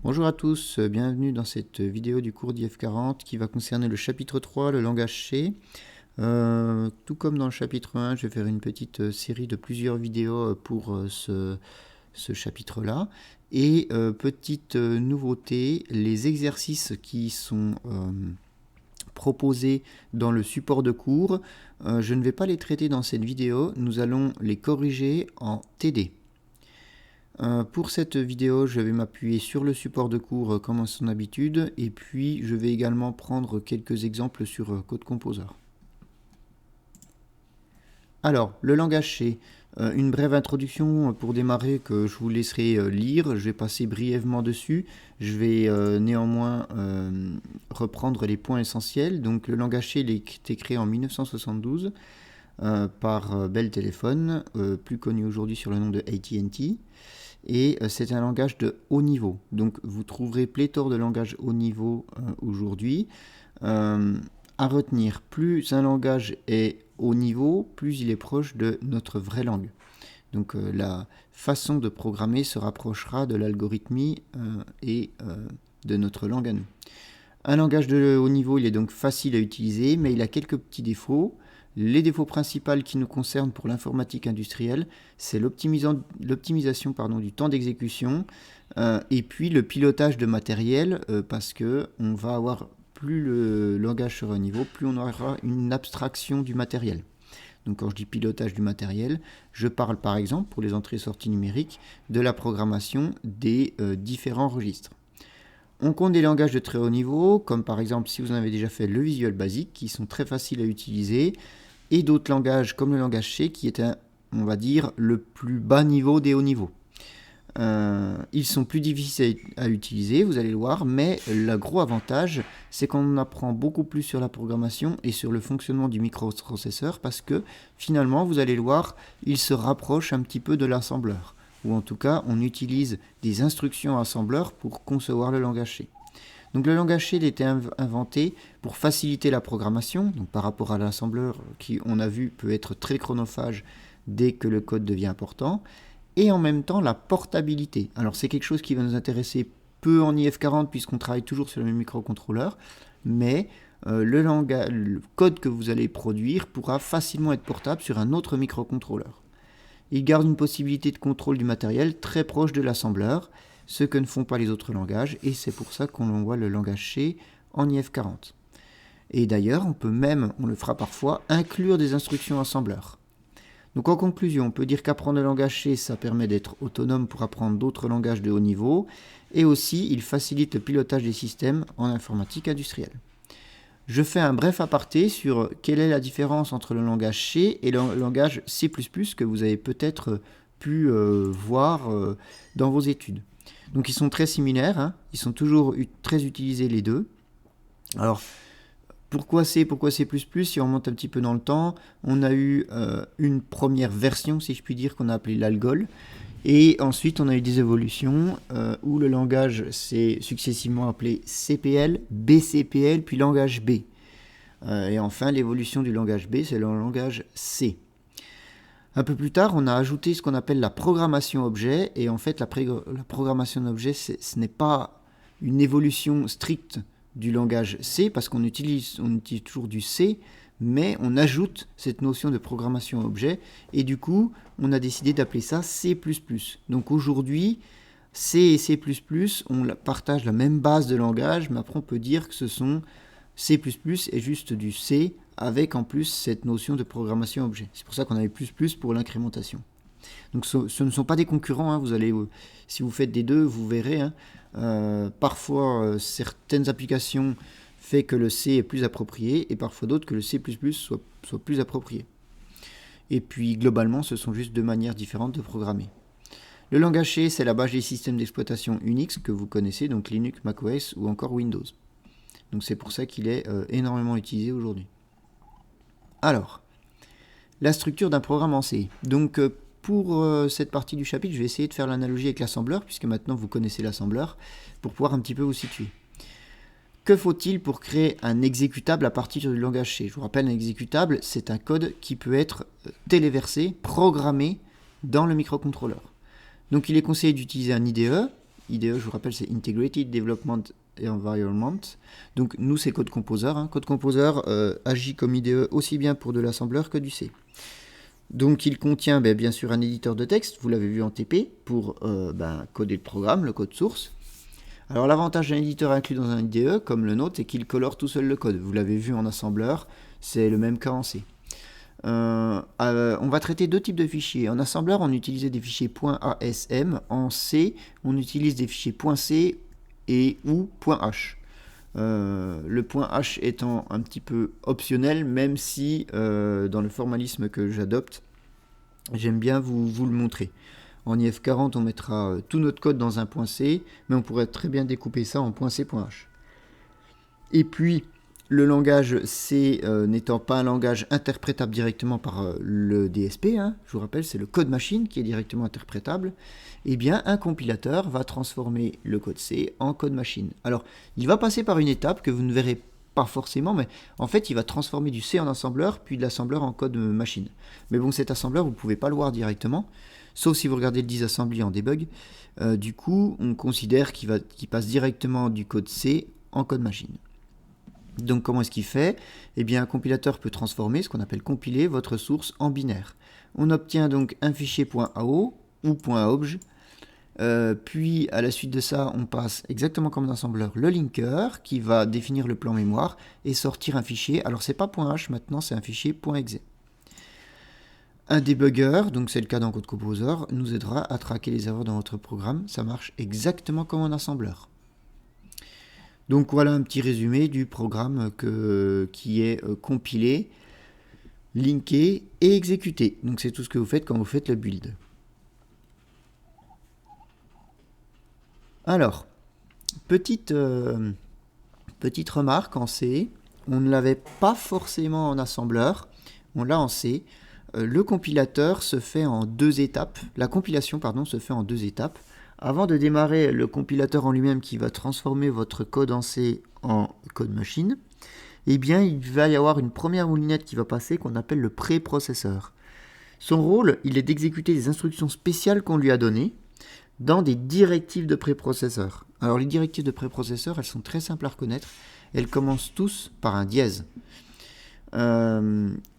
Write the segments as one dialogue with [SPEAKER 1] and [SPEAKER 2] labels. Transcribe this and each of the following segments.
[SPEAKER 1] Bonjour à tous, bienvenue dans cette vidéo du cours d'IF40 qui va concerner le chapitre 3, le langage C. Tout comme dans le chapitre 1, je vais faire une petite série de plusieurs vidéos pour ce chapitre-là. Et petite nouveauté, les exercices qui sont proposés dans le support de cours, je ne vais pas les traiter dans cette vidéo, nous allons les corriger en TD. Pour cette vidéo, je vais m'appuyer sur le support de cours comme à son habitude, et puis je vais également prendre quelques exemples sur Code Composer. Alors, le langage C, une brève introduction pour démarrer que je vous laisserai lire, je vais passer brièvement dessus, je vais néanmoins reprendre les points essentiels. Donc le langage C, il a été créé en 1972 par Bell Telephone, plus connu aujourd'hui sur le nom de AT&T. Et c'est un langage de haut niveau. Donc vous trouverez pléthore de langages haut niveau aujourd'hui. À retenir, plus un langage est haut niveau, plus il est proche de notre vraie langue. Donc la façon de programmer se rapprochera de l'algorithmie et de notre langue à nous. Un langage de haut niveau, il est donc facile à utiliser, mais il a quelques petits défauts. Les défauts principaux qui nous concernent pour l'informatique industrielle, c'est l'optimisation du temps d'exécution et puis le pilotage de matériel parce que on va avoir plus le langage sera haut niveau, plus on aura une abstraction du matériel. Donc quand je dis pilotage du matériel, je parle par exemple pour les entrées-sorties numériques de la programmation des différents registres. On compte des langages de très haut niveau, comme par exemple si vous en avez déjà fait le Visual Basic, qui sont très faciles à utiliser, et d'autres langages comme le langage C, qui est on va dire, le plus bas niveau des hauts niveaux. Ils sont plus difficiles à utiliser, vous allez le voir, mais le gros avantage, c'est qu'on apprend beaucoup plus sur la programmation et sur le fonctionnement du microprocesseur, parce que finalement, vous allez le voir, il se rapproche un petit peu de l'assembleur. Ou en tout cas, on utilise des instructions assembleurs pour concevoir le langage C. Donc le langage C, il a été inventé pour faciliter la programmation, donc par rapport à l'assembleur qui, on a vu, peut être très chronophage dès que le code devient important, et en même temps la portabilité. Alors c'est quelque chose qui va nous intéresser peu en IF40 puisqu'on travaille toujours sur le même microcontrôleur, mais le code que vous allez produire pourra facilement être portable sur un autre microcontrôleur. Il garde une possibilité de contrôle du matériel très proche de l'assembleur, ce que ne font pas les autres langages, et c'est pour ça qu'on voit le langage C en IF40. Et d'ailleurs, on le fera parfois, inclure des instructions assembleurs. Donc en conclusion, on peut dire qu'apprendre le langage C, ça permet d'être autonome pour apprendre d'autres langages de haut niveau, et aussi il facilite le pilotage des systèmes en informatique industrielle. Je fais un bref aparté sur quelle est la différence entre le langage C et le langage C++ que vous avez peut-être pu voir dans vos études. Donc ils sont très similaires, hein, ils sont toujours très utilisés les deux. Alors pourquoi C, pourquoi C++? Si on remonte un petit peu dans le temps, on a eu une première version, si je puis dire, qu'on a appelée l'Algol. Et ensuite, on a eu des évolutions où le langage s'est successivement appelé CPL, BCPL, puis langage B. Et enfin, l'évolution du langage B, c'est le langage C. Un peu plus tard, on a ajouté ce qu'on appelle la programmation objet. Et en fait, la programmation objet, ce n'est pas une évolution stricte du langage C, parce qu'on utilise toujours du C, mais on ajoute cette notion de programmation objet, et du coup, on a décidé d'appeler ça C++. Donc aujourd'hui, C et C++, on partage la même base de langage, mais après on peut dire que ce sont C++ et juste du C, avec en plus cette notion de programmation objet. C'est pour ça qu'on avait plus pour l'incrémentation. Donc ce ne sont pas des concurrents, hein, si vous faites des deux, vous verrez, hein, parfois certaines applications fait que le C est plus approprié et parfois d'autres que le C++ soit plus approprié. Et puis globalement, ce sont juste deux manières différentes de programmer. Le langage C, c'est la base des systèmes d'exploitation Unix que vous connaissez, donc Linux, macOS ou encore Windows. Donc c'est pour ça qu'il est énormément utilisé aujourd'hui. Alors, la structure d'un programme en C. Donc pour cette partie du chapitre, je vais essayer de faire l'analogie avec l'assembleur, puisque maintenant vous connaissez l'assembleur, pour pouvoir un petit peu vous situer. Que faut-il pour créer un exécutable à partir du langage C? Je vous rappelle, un exécutable, c'est un code qui peut être téléversé, programmé dans le microcontrôleur. Donc il est conseillé d'utiliser un IDE, IDE, je vous rappelle, c'est Integrated Development Environment. Donc nous, c'est Code Composer. Code Composer agit comme IDE aussi bien pour de l'assembleur que du C. Donc il contient bien sûr un éditeur de texte, vous l'avez vu en TP, pour coder le programme, le code source. Alors l'avantage d'un éditeur inclus dans un IDE, comme le nôtre, c'est qu'il colore tout seul le code. Vous l'avez vu en assembleur, c'est le même cas en C. On va traiter deux types de fichiers. En assembleur, on utilisait des fichiers .asm. En C, on utilise des fichiers .c et ou .h. Le .h étant un petit peu optionnel, même si dans le formalisme que j'adopte, j'aime bien vous le montrer. En IF40, on mettra tout notre code dans un .c, mais on pourrait très bien découper ça en .c, .h. Et puis, le langage C n'étant pas un langage interprétable directement par le DSP, je vous rappelle, c'est le code machine qui est directement interprétable, eh bien un compilateur va transformer le code C en code machine. Alors, il va passer par une étape que vous ne verrez pas forcément, mais en fait, il va transformer du C en assembleur, puis de l'assembleur en code machine. Mais bon, cet assembleur, vous ne pouvez pas le voir directement, sauf si vous regardez le disassembly en debug. Du coup, on considère qu'il passe directement du code C en code machine. Donc comment est-ce qu'il fait? Eh bien un compilateur peut transformer, ce qu'on appelle compiler, votre source en binaire. On obtient donc un fichier .ao ou .obj, puis à la suite de ça, on passe exactement comme un assembleur le linker qui va définir le plan mémoire et sortir un fichier. Alors c'est pas .h maintenant, c'est un fichier .exe. Un debugger, donc c'est le cas dans Code Composer, nous aidera à traquer les erreurs dans votre programme. Ça marche exactement comme un assembleur. Donc voilà un petit résumé du programme qui est compilé, linké et exécuté. Donc c'est tout ce que vous faites quand vous faites le build. Alors, petite remarque en C, on ne l'avait pas forcément en assembleur, on l'a en C. Le compilateur se fait en deux étapes, la compilation se fait en deux étapes. Avant de démarrer le compilateur en lui-même qui va transformer votre code en C en code machine, eh bien il va y avoir une première moulinette qui va passer qu'on appelle le préprocesseur. Son rôle, il est d'exécuter des instructions spéciales qu'on lui a données dans des directives de préprocesseur. Alors les directives de préprocesseur, elles sont très simples à reconnaître. Elles commencent tous par un dièse.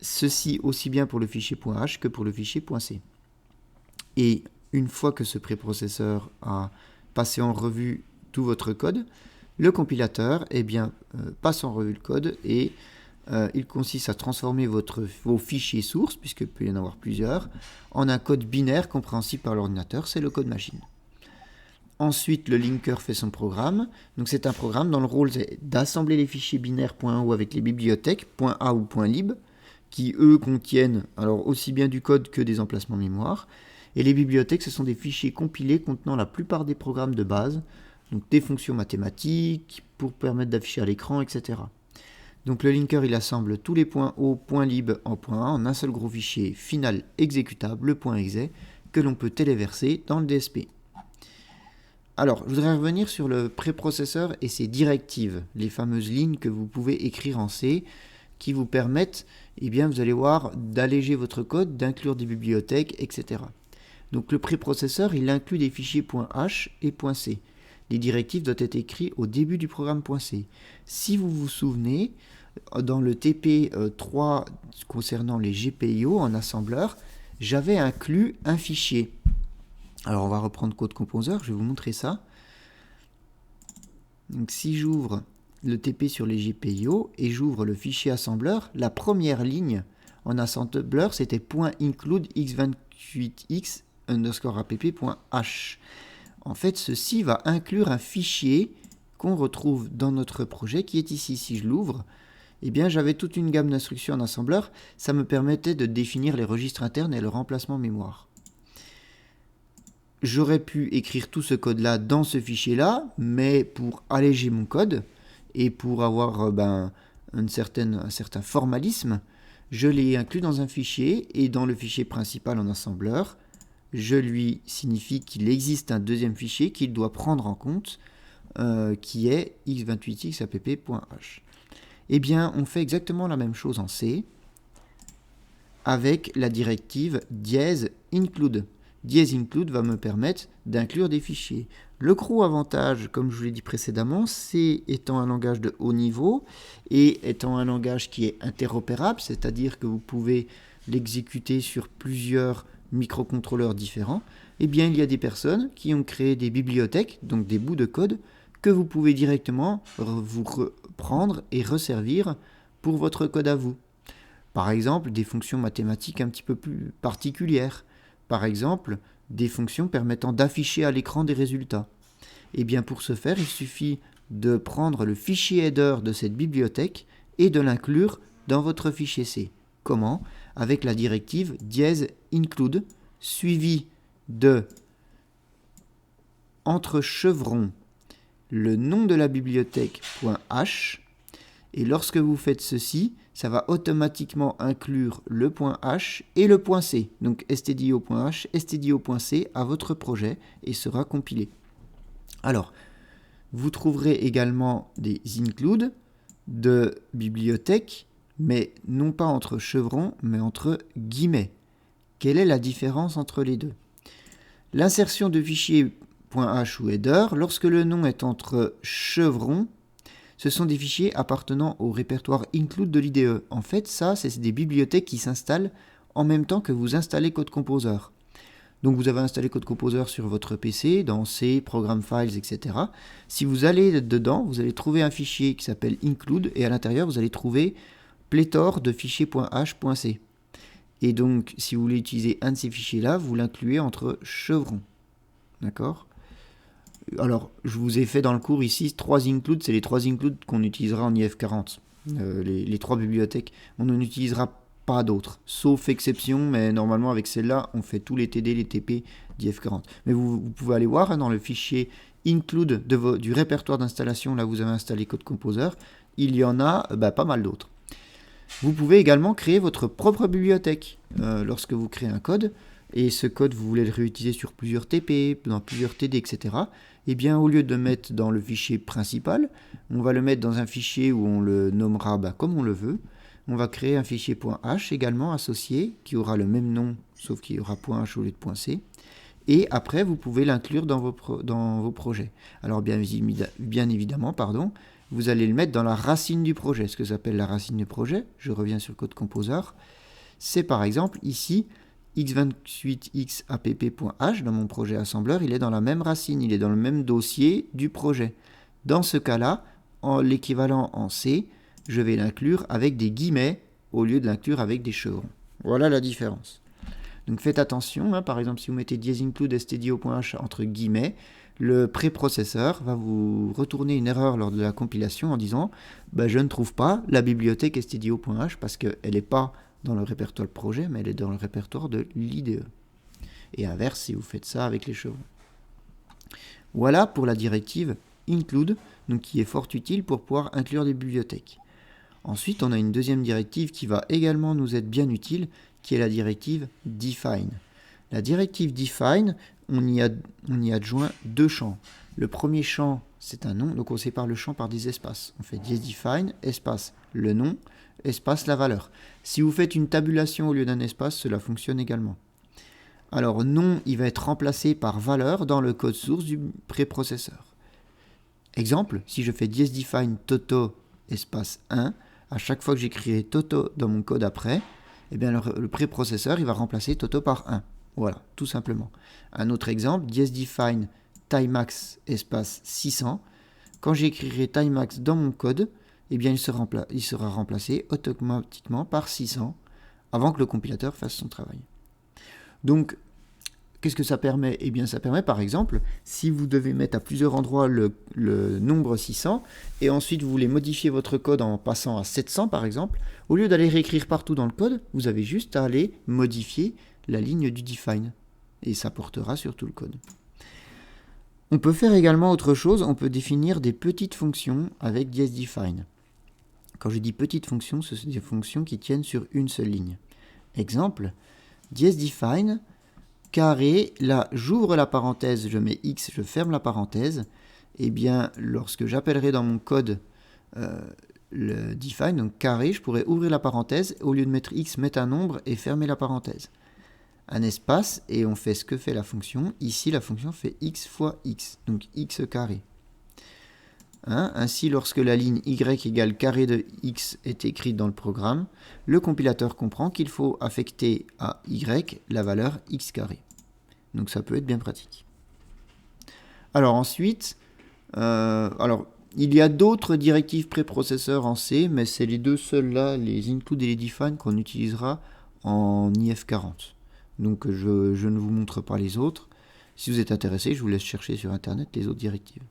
[SPEAKER 1] Ceci aussi bien pour le fichier .h que pour le fichier .c. Et une fois que ce préprocesseur a passé en revue tout votre code, le compilateur passe en revue le code et il consiste à transformer vos fichiers sources, puisqu'il peut y en avoir plusieurs, en un code binaire compréhensible par l'ordinateur, c'est le code machine. Ensuite, le linker fait son programme. Donc c'est un programme dont le rôle c'est d'assembler les fichiers binaires .o avec les bibliothèques .a ou .lib, qui eux contiennent alors aussi bien du code que des emplacements mémoire. Et les bibliothèques, ce sont des fichiers compilés contenant la plupart des programmes de base, donc des fonctions mathématiques pour permettre d'afficher à l'écran, etc. Donc le linker, il assemble tous les .o, .lib en .a en un seul gros fichier final exécutable, le .exe, que l'on peut téléverser dans le DSP. Alors, je voudrais revenir sur le préprocesseur et ses directives, les fameuses lignes que vous pouvez écrire en C, qui vous permettent, vous allez voir, d'alléger votre code, d'inclure des bibliothèques, etc. Donc le préprocesseur, il inclut des fichiers .h et .c. Les directives doivent être écrites au début du programme .c. Si vous vous souvenez, dans le TP3 concernant les GPIO en assembleur, j'avais inclus un fichier. Alors on va reprendre Code Composer, je vais vous montrer ça. Donc si j'ouvre le TP sur les GPIO et j'ouvre le fichier assembleur, la première ligne en assembleur c'était .include x28x _app.h. En fait, ceci va inclure un fichier qu'on retrouve dans notre projet qui est ici. Si je l'ouvre, j'avais toute une gamme d'instructions en assembleur. Ça me permettait de définir les registres internes et le remplacement mémoire. J'aurais pu écrire tout ce code-là dans ce fichier-là, mais pour alléger mon code et pour avoir un certain formalisme, je l'ai inclus dans un fichier et dans le fichier principal en assembleur, je lui signifie qu'il existe un deuxième fichier qu'il doit prendre en compte, qui est x28xapp.h. On fait exactement la même chose en C, avec la directive dièse include, #include va me permettre d'inclure des fichiers. Le gros avantage, comme je vous l'ai dit précédemment, c'est étant un langage de haut niveau et étant un langage qui est interopérable, c'est-à-dire que vous pouvez l'exécuter sur plusieurs microcontrôleurs différents, eh bien il y a des personnes qui ont créé des bibliothèques, donc des bouts de code, que vous pouvez directement vous reprendre et resservir pour votre code à vous. Par exemple, des fonctions mathématiques un petit peu plus particulières. Par exemple, des fonctions permettant d'afficher à l'écran des résultats. Et bien pour ce faire, il suffit de prendre le fichier header de cette bibliothèque et de l'inclure dans votre fichier C. Comment ? Avec la directive #include suivie de entre chevrons le nom de la bibliothèque .h, et lorsque vous faites ceci, ça va automatiquement inclure le .h et le .c, donc stdio.h, stdio.c à votre projet et sera compilé. Alors, vous trouverez également des includes de bibliothèques, mais non pas entre chevrons, mais entre guillemets. Quelle est la différence entre les deux ? L'insertion de fichiers .h ou header, lorsque le nom est entre chevrons, ce sont des fichiers appartenant au répertoire include de l'IDE. En fait, ça, c'est des bibliothèques qui s'installent en même temps que vous installez Code Composer. Donc vous avez installé Code Composer sur votre PC, dans C, Program Files, etc. Si vous allez dedans, vous allez trouver un fichier qui s'appelle include, et à l'intérieur, vous allez trouver pléthore de fichiers .h, .c. Et donc, si vous voulez utiliser un de ces fichiers-là, vous l'incluez entre chevrons. D'accord ? Alors, je vous ai fait dans le cours ici 3 includes, c'est les 3 includes qu'on utilisera en IF40. Les 3 bibliothèques, on n'en utilisera pas d'autres, sauf exception, mais normalement avec celle-là, on fait tous les TD, les TP d'IF40. Mais vous pouvez aller voir dans le fichier include du répertoire d'installation, là où vous avez installé Code Composer, il y en a pas mal d'autres. Vous pouvez également créer votre propre bibliothèque lorsque vous créez un code, et ce code vous voulez le réutiliser sur plusieurs TP, dans plusieurs TD, etc. Eh bien, au lieu de le mettre dans le fichier principal, on va le mettre dans un fichier où on le nommera comme on le veut. On va créer un fichier .h également associé, qui aura le même nom, sauf qu'il y aura .h au lieu de .c. Et après, vous pouvez l'inclure dans vos projets. Alors, bien évidemment, vous allez le mettre dans la racine du projet. Ce que j'appelle la racine du projet, je reviens sur Code Composer, c'est par exemple ici, x28xapp.h, dans mon projet assembleur, il est dans la même racine, il est dans le même dossier du projet. Dans ce cas-là, l'équivalent en C, je vais l'inclure avec des guillemets au lieu de l'inclure avec des chevrons. Voilà la différence. Donc faites attention, par exemple si vous mettez #include stdio.h entre guillemets, le préprocesseur va vous retourner une erreur lors de la compilation en disant je ne trouve pas la bibliothèque stdio.h parce qu'elle n'est pas dans le répertoire de projet, mais elle est dans le répertoire de l'IDE. Et inverse si vous faites ça avec les chevrons. Voilà pour la directive include, donc qui est fort utile pour pouvoir inclure des bibliothèques. Ensuite, on a une deuxième directive qui va également nous être bien utile, qui est la directive define. La directive define, on y adjoint 2 champs. Le premier champ, c'est un nom, donc on sépare le champ par des espaces. On fait define, espace le nom, espace la valeur. Si vous faites une tabulation au lieu d'un espace, cela fonctionne également. Alors nom, il va être remplacé par valeur dans le code source du préprocesseur. Exemple, si je fais define toto espace 1, à chaque fois que j'écrirai toto dans mon code après, eh bien le préprocesseur il va remplacer toto par 1. Voilà, tout simplement. Un autre exemple, define timex espace 600. Quand j'écrirai timex dans mon code, eh bien il sera remplacé automatiquement par 600 avant que le compilateur fasse son travail. Donc, qu'est-ce que ça permet ? Eh bien, ça permet, par exemple, si vous devez mettre à plusieurs endroits le nombre 600, et ensuite vous voulez modifier votre code en passant à 700, par exemple, au lieu d'aller réécrire partout dans le code, vous avez juste à aller modifier la ligne du define, et ça portera sur tout le code. On peut faire également autre chose, on peut définir des petites fonctions avec define. Quand je dis petites fonctions, ce sont des fonctions qui tiennent sur une seule ligne. Exemple, define carré, là j'ouvre la parenthèse, je mets x, je ferme la parenthèse, et bien lorsque j'appellerai dans mon code le define, donc carré, je pourrais ouvrir la parenthèse, au lieu de mettre x, mettre un nombre et fermer la parenthèse. un espace et on fait ce que fait la fonction. Ici, la fonction fait x fois x, donc x carré. Ainsi, lorsque la ligne y égale carré de x est écrite dans le programme, le compilateur comprend qu'il faut affecter à y la valeur x carré. Donc ça peut être bien pratique. Alors ensuite, il y a d'autres directives préprocesseurs en C, mais c'est les deux seuls là, les include et les define, qu'on utilisera en IF40. Donc je ne vous montre pas les autres. Si vous êtes intéressé, je vous laisse chercher sur internet les autres directives.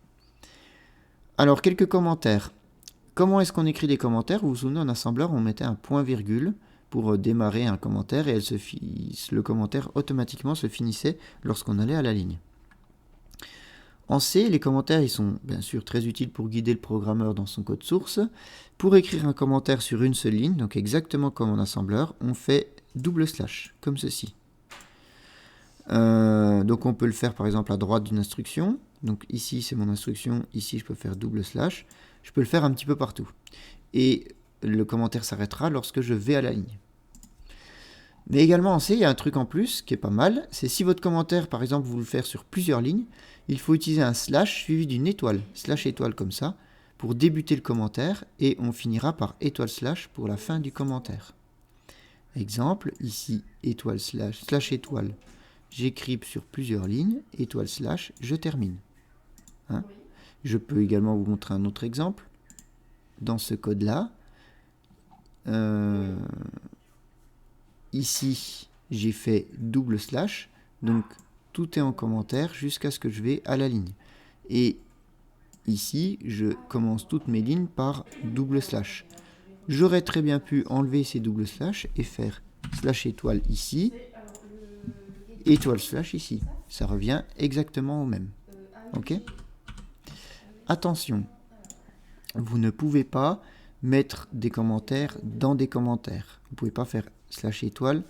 [SPEAKER 1] Alors, quelques commentaires. Comment est-ce qu'on écrit des commentaires? Vous vous souvenez, en assembleur, on mettait un point-virgule pour démarrer un commentaire et le commentaire automatiquement se finissait lorsqu'on allait à la ligne. En C, les commentaires ils sont bien sûr très utiles pour guider le programmeur dans son code source. Pour écrire un commentaire sur une seule ligne, donc exactement comme en assembleur, on fait double slash, comme ceci. Donc on peut le faire par exemple à droite d'une instruction. Donc ici c'est mon instruction, ici je peux faire double slash. Je peux le faire un petit peu partout. Et le commentaire s'arrêtera lorsque je vais à la ligne. Mais également en C, il y a un truc en plus qui est pas mal. C'est si votre commentaire, par exemple, vous le faire sur plusieurs lignes, il faut utiliser un slash suivi d'une étoile. Slash étoile comme ça, pour débuter le commentaire. Et on finira par étoile slash pour la fin du commentaire. Exemple, ici, étoile slash étoile. J'écris sur plusieurs lignes, étoile slash, je termine. Je peux également vous montrer un autre exemple. Dans ce code-là, ici, j'ai fait double slash, donc tout est en commentaire jusqu'à ce que je vais à la ligne. Et ici, je commence toutes mes lignes par double slash. J'aurais très bien pu enlever ces double slash et faire slash étoile ici, étoile slash ici. Ça revient exactement au même. Ok ? Attention, vous ne pouvez pas mettre des commentaires dans des commentaires. Vous ne pouvez pas faire slash étoile,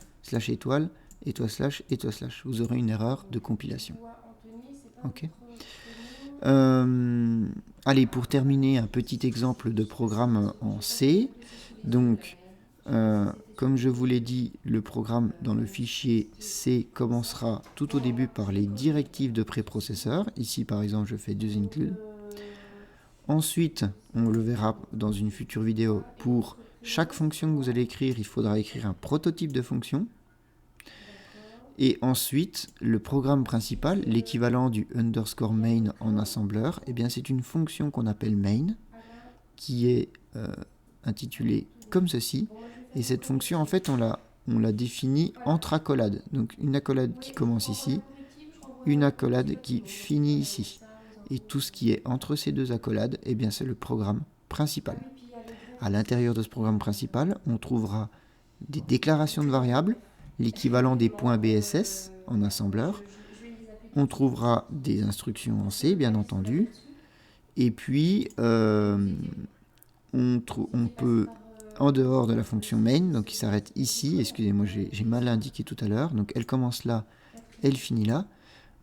[SPEAKER 1] étoile slash, étoile slash. Vous aurez une erreur de compilation. Ok. Allez, pour terminer, un petit exemple de programme en C. Donc, comme je vous l'ai dit, le programme dans le fichier C commencera tout au début par les directives de préprocesseur. Ici, par exemple, je fais doesInclude. Ensuite, on le verra dans une future vidéo, pour chaque fonction que vous allez écrire, il faudra écrire un prototype de fonction. Et ensuite, le programme principal, l'équivalent du underscore main en assembleur, eh bien c'est une fonction qu'on appelle main, qui est intitulée comme ceci. Et cette fonction, en fait, on l'a définie entre accolades. Donc une accolade qui commence ici, une accolade qui finit ici. Et tout ce qui est entre ces deux accolades, eh bien c'est le programme principal. À l'intérieur de ce programme principal, on trouvera des déclarations de variables, l'équivalent des points BSS en assembleur. On trouvera des instructions en C, bien entendu. Et puis, on peut, en dehors de la fonction main, donc qui s'arrête ici, excusez-moi, j'ai mal indiqué tout à l'heure, donc elle commence là, elle finit là.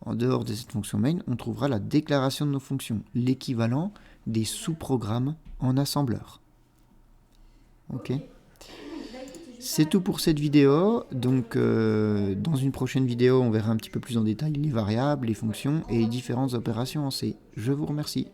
[SPEAKER 1] En dehors de cette fonction main, on trouvera la déclaration de nos fonctions, l'équivalent des sous-programmes en assembleur. Ok ? C'est tout pour cette vidéo. Donc, dans une prochaine vidéo, on verra un petit peu plus en détail les variables, les fonctions et les différentes opérations en C. Je vous remercie.